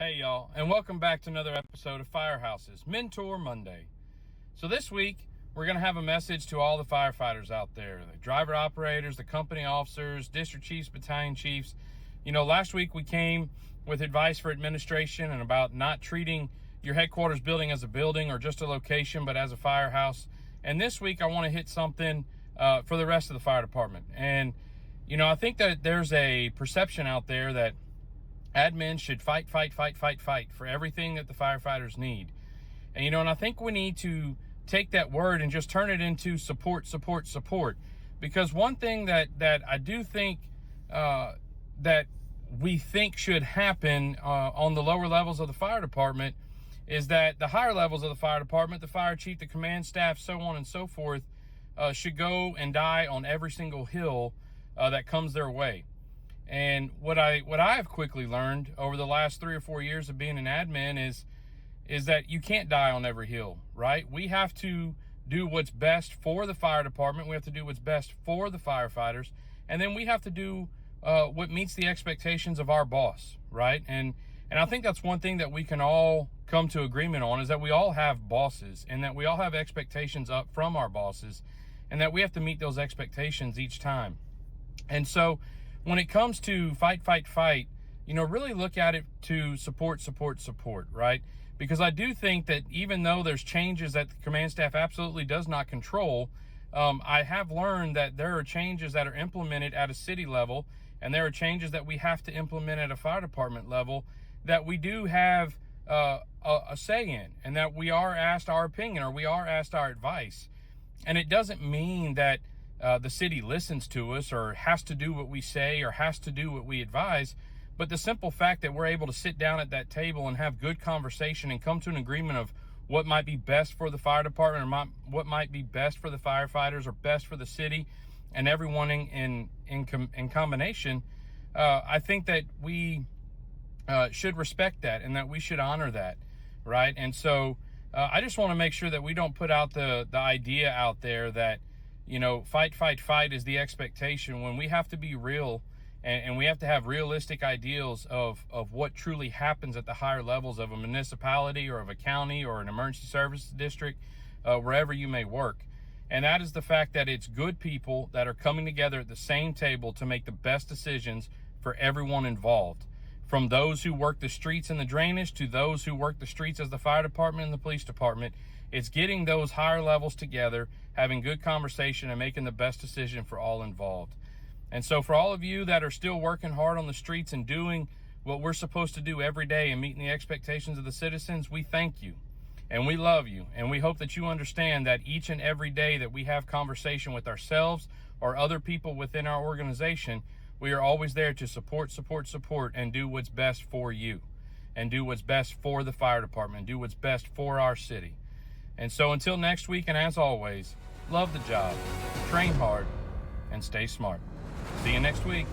Hey y'all, and welcome back to another episode of Firehouse's Mentor Monday. So this week, we're going to have a message to all the firefighters out there, the driver operators, the company officers, district chiefs, battalion chiefs. You know, last week we came with advice for administration and about not treating your headquarters building as a building or just a location, but as a firehouse. And this week I want to hit something for the rest of the fire department. And, you know, I think that there's a perception out there that admin should fight for everything that the firefighters need. And, you know, and I think we need to take that word and just turn it into support. Because one thing that I do think that we think should happen on the lower levels of the fire department is that the higher levels of the fire department, the fire chief, the command staff, so on and so forth, should go and die on every single hill that comes their way. And what I have quickly learned over the last 3 or 4 years of being an admin is that you can't die on every hill, right? We have to do what's best for the fire department. We have to do what's best for the firefighters. And then we have to do what meets the expectations of our boss, right? And I think that's one thing that we can all come to agreement on, is that we all have bosses and that we all have expectations up from our bosses and that we have to meet those expectations each time. And so when it comes to fight, you know, really look at it to support, right? Because I do think that even though there's changes that the command staff absolutely does not control, I have learned that there are changes that are implemented at a city level, and there are changes that we have to implement at a fire department level that we do have a say in, and that we are asked our opinion or we are asked our advice. And it doesn't mean that the city listens to us or has to do what we say or has to do what we advise. But the simple fact that we're able to sit down at that table and have good conversation and come to an agreement of what might be best for the fire department or what might be best for the firefighters or best for the city and everyone in combination, I think that we should respect that and that we should honor that, right? And so I just want to make sure that we don't put out the idea out there that, you know, fight is the expectation, when we have to be real and we have to have realistic ideals of what truly happens at the higher levels of a municipality or of a county or an emergency services district, wherever you may work. And that is the fact that it's good people that are coming together at the same table to make the best decisions for everyone involved. From those who work the streets and the drainage to those who work the streets as the fire department and the police department, it's getting those higher levels together, having good conversation, and making the best decision for all involved. And so for all of you that are still working hard on the streets and doing what we're supposed to do every day and meeting the expectations of the citizens, we thank you and we love you. And we hope that you understand that each and every day that we have conversation with ourselves or other people within our organization, we are always there to support, and do what's best for you, and do what's best for the fire department, do what's best for our city. And so until next week, and as always, love the job, train hard, and stay smart. See you next week.